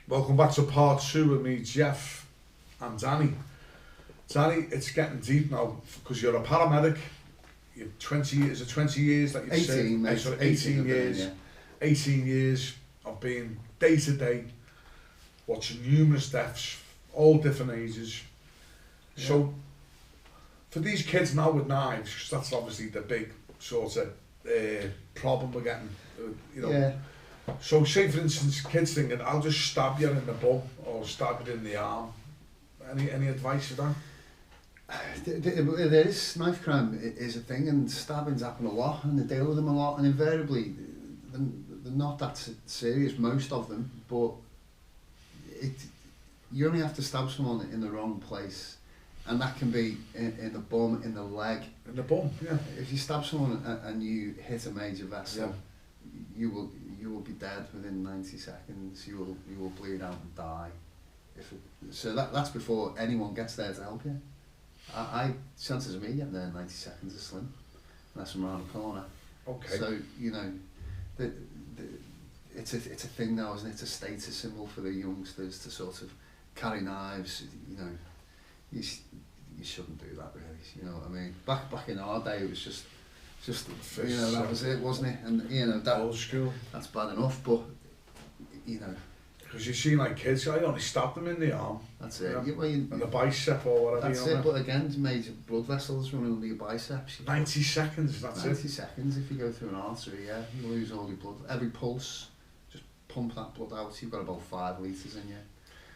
Welcome back to part 2 with me, Jeff and Danny. Danny, it's getting deep now because you're a paramedic. You've 20 years, 20 years that you've 18, served. mate. 18 years. Yeah. 18 years of being day to day, watching numerous deaths, all different ages. Yeah. So, for these kids now with knives, 'cause that's obviously the big sort of problem we're getting, you know. Yeah. So say for instance, kids thinking, I'll just stab you in the bum or stab you in the arm. Any advice for that? There is, knife crime is a thing, and stabbings happen a lot, and they deal with them a lot, and invariably they're not that serious, most of them, but you only have to stab someone in the wrong place, and that can be in the bum, in the leg. In the bum, yeah. If you stab someone and you hit a major vessel, Yeah. you will be dead within 90 seconds. You will bleed out and die. So that's before anyone gets there to help you. Chances of me getting there in 90 seconds are slim, unless I'm around the corner. Okay. So you know, it's a thing now, isn't it? It's a status symbol for the youngsters to sort of carry knives. You know, you shouldn't do that really. You know what I mean? Back in our day, it was just you know, that was it, wasn't it? And you know, that old school. That's bad enough, but you know. Because you see like kids, I only stabbed them in the arm. That's it. Yeah. Well, and the bicep or whatever. That's it, but again, major blood vessels running under your biceps. 90 seconds, that's 90 seconds, if you go through an artery, yeah, you lose all your blood. Every pulse, just pump that blood out, you've got about 5 litres in you.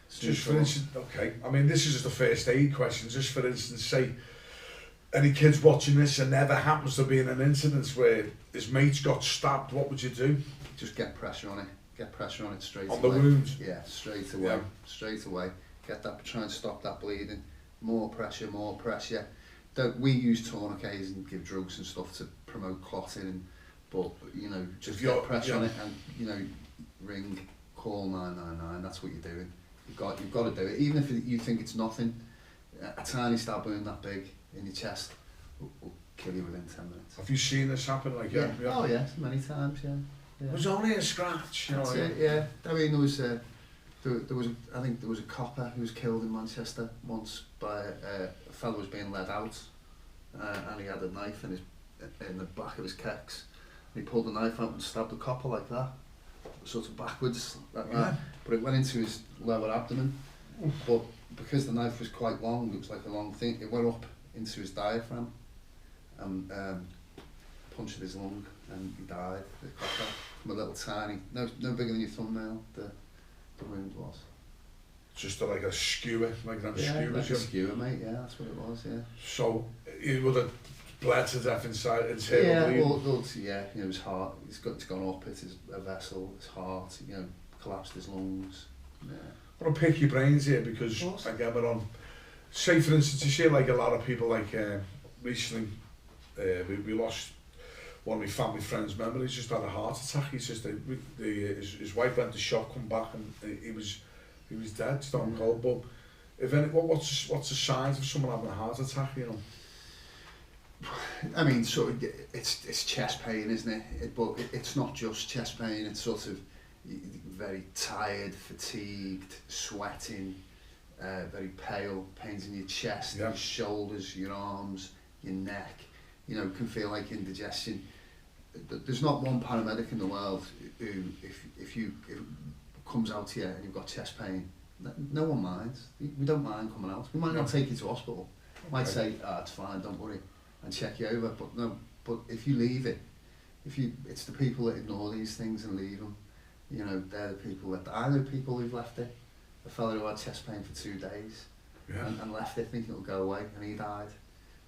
Just for instance, okay, I mean this is just the first aid question, just for instance, say, any kids watching this and never happens to be in an incident where his mate's got stabbed, what would you do? Just get pressure on it. Get pressure on it straight away. On the wound? Yeah, straight away. Yeah. Straight away. Get that, try and stop that bleeding. More pressure, more pressure. We use tourniquets and give drugs and stuff to promote clotting, but you know, just get pressure on it and you know, ring, call 999, that's what you're doing. You've got to do it. Even if you think it's nothing, a tiny stab wound that big in your chest will kill you within 10 minutes. Have you seen this happen? Like, yeah. Oh yeah, many times, yeah. Yeah. It was only a scratch, you know. That's it, yeah. I mean, there was I think there was a copper who was killed in Manchester once by a fellow who was being led out, and he had a knife in the back of his kecks. And he pulled the knife out and stabbed the copper like that, sort of backwards, like that. But it went into his lower abdomen. But because the knife was quite long, it was like a long thing. It went up into his diaphragm and punctured his lung, and he died. The copper. From a little tiny, no bigger than your thumbnail, the wound was. Just like a skewer, like them skewers. Like a skewer, mate, yeah, that's what it was, yeah. So, he would have bled to death inside, yeah, you know, his heart, it's gone up, it's a vessel, his heart, you know, collapsed his lungs. Yeah. I want to pick your brains here because, again, we're on, say for instance, you see like a lot of people, like recently, we lost one of my family friends' members. He's just had a heart attack. He's just his wife went to shop, come back, and he was dead, stone cold. But what's the signs of someone having a heart attack? You know. I mean, sort of, it's chest pain, isn't it? But it's not just chest pain. It's sort of very tired, fatigued, sweating, very pale, pains in your chest, your shoulders, your arms, your neck. You know, can feel like indigestion. There's not one paramedic in the world who, if it comes out to you and you've got chest pain, no one minds. We don't mind coming out. We might not take you to hospital. We might say, it's fine, don't worry, and check you over. But no. But if you leave it, it's the people that ignore these things and leave them. You know, they're the people that I know people who've left it. A fellow who had chest pain for 2 days and left it thinking it'll go away, and he died.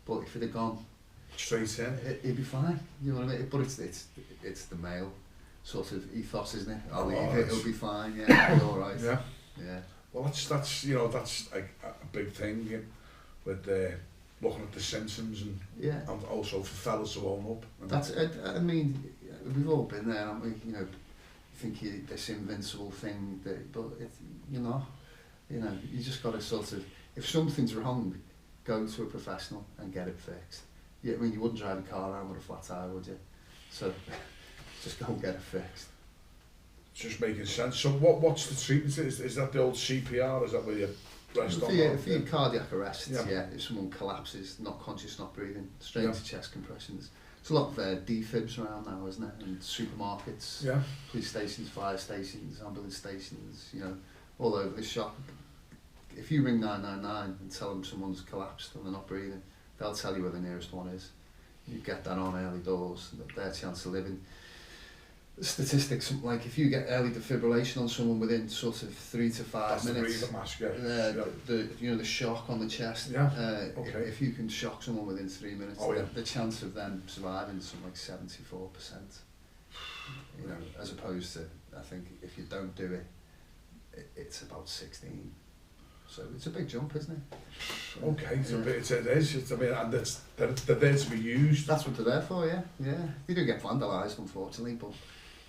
But if it had gone straight in, it'd be fine. You know what I mean? But it's the male sort of ethos, isn't it? I'll leave it. It'll be fine. Yeah, it'll be all right. Yeah. Yeah. Well, that's you know, that's like a big thing, you know, with looking at the symptoms and also for fellas to own up. That's I mean, we've all been there, haven't we? You know, you think this invincible thing, but you're not. You know, you just got to sort of, if something's wrong, go to a professional and get it fixed. Yeah, I mean, you wouldn't drive a car around with a flat tire, would you? So just go and get it fixed. just making sense. So what's the treatment? Is that the old CPR? Is that where you rest on? For your cardiac arrest, yeah. If someone collapses, not conscious, not breathing, straight into chest compressions. There's a lot of defibs around now, isn't it? And supermarkets, police stations, fire stations, ambulance stations, you know, all over the shop. If you ring 999 and tell them someone's collapsed and they're not breathing, they'll tell you where the nearest one is. You get that on early doors, their chance of living. Statistics, like if you get early defibrillation on someone within sort of 3 to 5 minutes, the shock on the chest, if you can shock someone within 3 minutes, the chance of them surviving is something like 74%. You know, as opposed to, I think, if you don't do it, it's about 16. So it's a big jump, isn't it? Okay, it is. I mean, and they're there to be used. That's what they're there for, yeah. They do get vandalised, unfortunately, but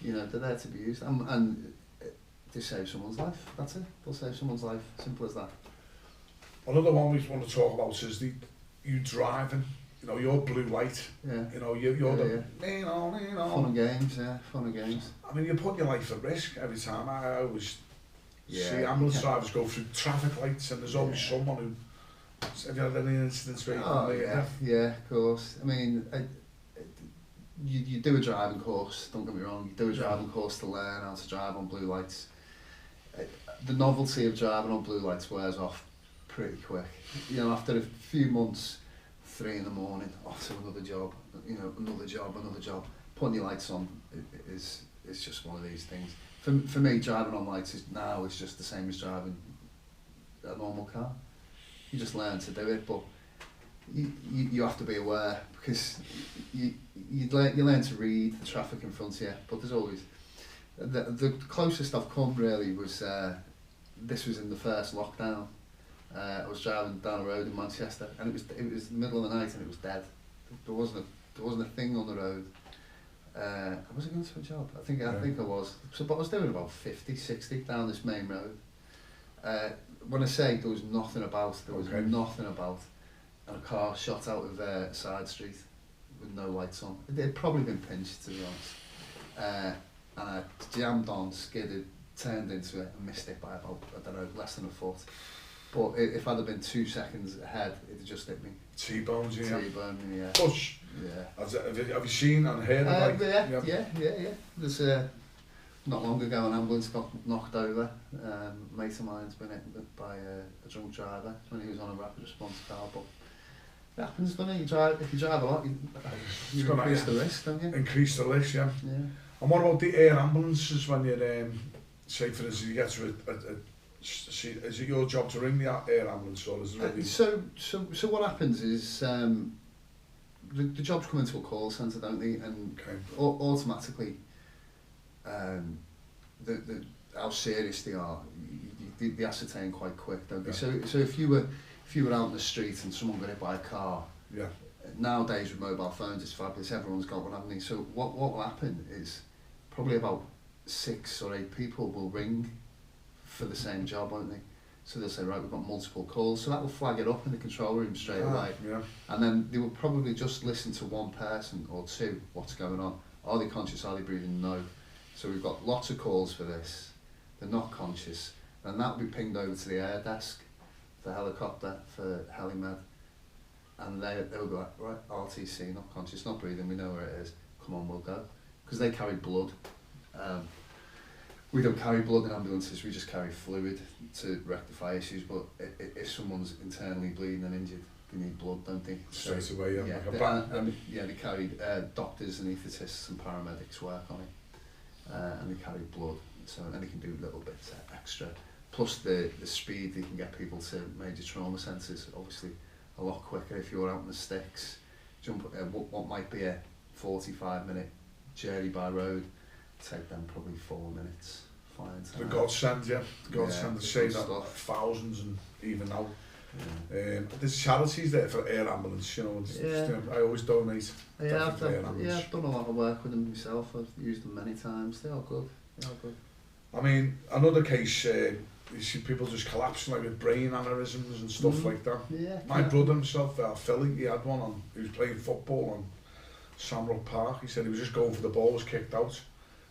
you know, they're there to be used, and they save someone's life. That's it. They'll save someone's life. Simple as that. Another one we want to talk about is you driving. You know, your blue light. Yeah. You know, you're the fun and games. Yeah, fun and games. I mean, you're putting your life at risk every time. I always see ambulance drivers go through traffic lights, and there's always someone who. Have you had any incidents where? Of course. I mean, you do a driving course. Don't get me wrong. You do a driving course to learn how to drive on blue lights. The novelty of driving on blue lights wears off pretty quick. You know, after a few months, 3 in the morning, off to another job. You know, another job. Putting your lights on is just one of these things. For me, driving on lights is just the same as driving a normal car. You just learn to do it, but you have to be aware, because you learn to read the traffic in front of you. But there's always the closest I've come really was this was in the first lockdown. I was driving down the road in Manchester, and it was the middle of the night and it was dead. There wasn't a thing on the road. Was I going to a job? I think I was. So, but I was doing about 50, 60 down this main road. When I say there was nothing about, and a car shot out of a side street with no lights on. It had probably been pinched, to be honest. And I jammed on, skidded, turned into it, and missed it by about, I don't know, less than a foot. But if I'd have been 2 seconds ahead, it'd just hit me. T-bones, yeah. T-bone, yeah. Push. Yeah. Have you seen and heard of yeah. There's not long ago an ambulance got knocked over. A mate of mine's been hit by a drunk driver when he was on a rapid response car. But it happens, doesn't it? If you drive a lot, you increase the risk, don't you? Increase the risk, yeah. And what about the air ambulances when you're, say for instance, you get to is it your job to ring the air ambulance, or is it really... So what happens is the jobs come into a call centre, don't they? And automatically, how serious they are, they ascertain quite quick, don't they? So if you were out in the street and someone got hit by a car, nowadays with mobile phones it's fabulous, everyone's got one, haven't they? So what will happen is probably about 6 or 8 people will ring for the same job, won't they? So they'll say, right, we've got multiple calls, so that will flag it up in the control room straight away. And then they will probably just listen to one person or two, what's going on. Are they conscious, are they breathing? No. So we've got lots of calls for this. They're not conscious. And that will be pinged over to the air desk, the helicopter for HeliMed. And they'll be like, right, RTC, not conscious, not breathing, we know where it is. Come on, we'll go. Because they carry blood. We don't carry blood in ambulances, we just carry fluid to rectify issues, but if someone's internally bleeding and injured, they need blood, don't they? Straight away, they carry doctors, anaesthetists and paramedics work on it, and they carry blood, and they can do little bits extra. Plus the speed they can get people to major trauma centres, obviously a lot quicker if you're out in the sticks. Jump what might be a 45-minute journey by road, take them probably 4 minutes. The godsend, The godsend to say that thousands and even now. There's charities there for air ambulance, you know. I always donate. I've done a lot of work with them myself. I've used them many times. They are good. I mean, another case, you see people just collapsing like with brain aneurysms and stuff like that. My brother himself, Philly, he had one he was playing football on Samrock Park. He said he was just going for the ball, was kicked out.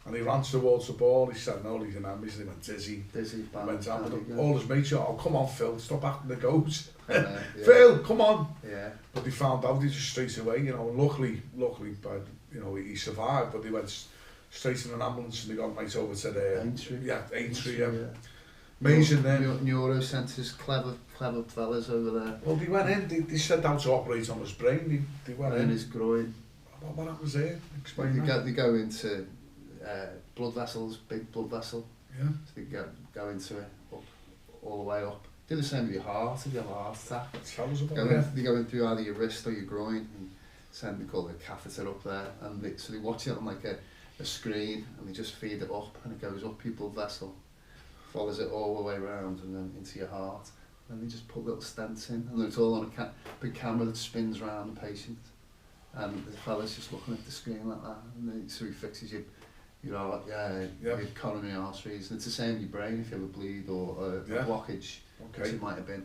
And he ran towards the ball, he said no, he's an ambulance, and he went dizzy. Dizzy, He went down, but all his mates, oh, come on Phil, stop acting the goat. Yeah. Phil, come on. Yeah. But they found out, he just straight away, you know, and luckily, but, you know, he survived, but they went straight in an ambulance and they got right over to the... Aintree, yeah. Amazing then. Neuro centres, clever fellas over there. Well, they went in, they said how to operate on his brain, they went in. His groin. What happens there? Explain They go into blood vessels, big blood vessel. Yeah. So they go into it, up, all the way up. Do the same with your heart if you have a heart attack. Tell us about that. They go in through either your wrist or your groin and send, they call it a catheter up there. And so they watch it on like a screen and they just feed it up and it goes up your blood vessel, follows it all the way around and then into your heart. And they just put little stents in and it's all on a big camera that spins around the patient. And the fella's just looking at the screen like that, and then, so he fixes your heart, your coronary arteries, and it's the same in your brain if you have a bleed or a blockage, which it might have been,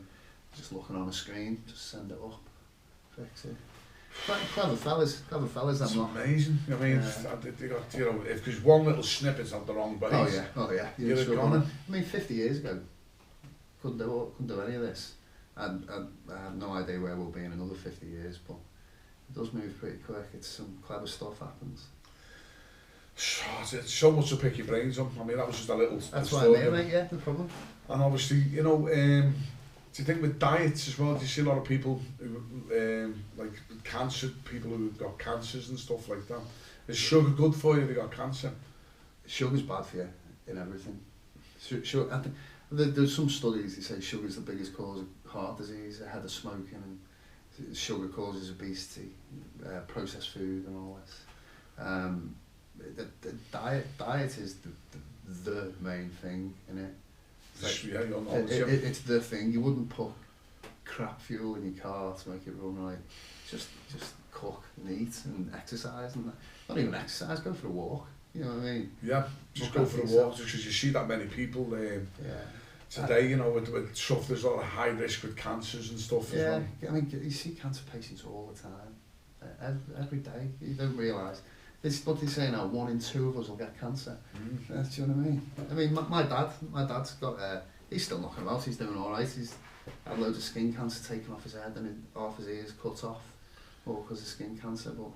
just looking on a screen, just send it up, fix it. Clever fellas, That's amazing. I mean, they got, you know, if there's one little snippet's on the wrong base, you'd have gone. I mean, 50 years ago, couldn't do any of this, and I have no idea where we'll be in another 50 years, but it does move pretty quick. It's some clever stuff happens. It's so much to pick your brains on. I mean, that was just a little. That's what I mean, mate. Yeah, no problem. And obviously, you know, do you think with diets as well? Do you see a lot of people who, like cancer, people who've got cancers and stuff like that? Is sugar good for you if you got cancer? Sugar's bad for you in everything. Sugar, I think there's some studies that say sugar's the biggest cause of heart disease, ahead of smoking, and sugar causes obesity, processed food and all this. The diet is the main thing in it. It's the thing. You wouldn't put crap fuel in your car to make it run right. Just cook and eat and exercise and that. Not even exercise, go for a walk. You know what I mean? Yeah, just go for a walk because you see that many people today, you know, with stuff, there's a lot of high risk with cancers and stuff as well. I mean, you see cancer patients all the time, every day. You don't realise. It's what they say now, 1 in 2 of us will get cancer. Do you know what I mean? I mean, my dad's got, he's still knocking about, he's doing alright. He's had loads of skin cancer taken off his head and half his ears cut off, all because of skin cancer, but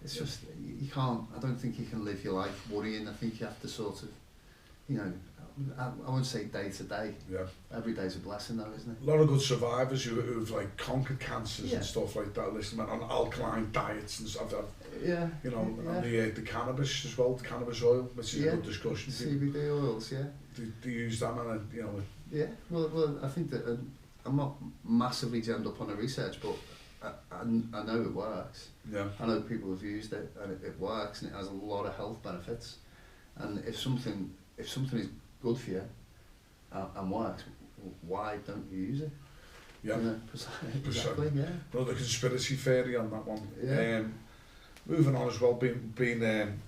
it's just, you can't, I don't think you can live your life worrying. I think you have to sort of, you know, I wouldn't say day to day. Yeah. Every day's a blessing though, isn't it? A lot of good survivors who've like conquered cancers and stuff like that, listening on alkaline diets and stuff. You know, and the cannabis as well, the cannabis oil, which is a good discussion. CBD oils, They use them and, you know. Yeah, well, I think that I'm not massively jammed up on the research, but I know it works. Yeah. I know people have used it and it works and it has a lot of health benefits. And if something is good for you and works, why don't you use it? Yeah, exactly. Yeah. Another conspiracy theory on that one. Yeah. Moving on as well, being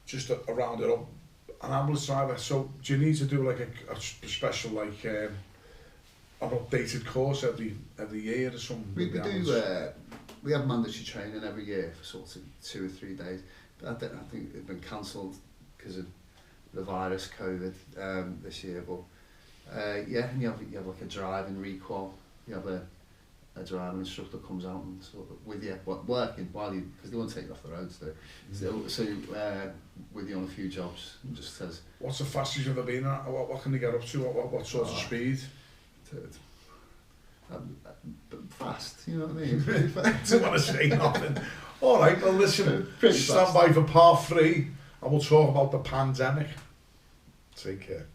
just around it up, an ambulance driver. So do you need to do like a special like an updated course every year or something? We do. We have mandatory training every year for sort of 2 or 3 days. But I think it's been cancelled because of the virus, COVID, this year. But and you have like a driving requal. You have a driving instructor comes out and sort of with you working while you, because they won't take you off the roads. So with you on a few jobs and just says. What's the fastest you've ever been at? What can they get up to? What sort of speed? Fast, you know what I mean? I don't want to say nothing. All right, well listen, stand by for part 3 and we'll talk about the pandemic. Take care.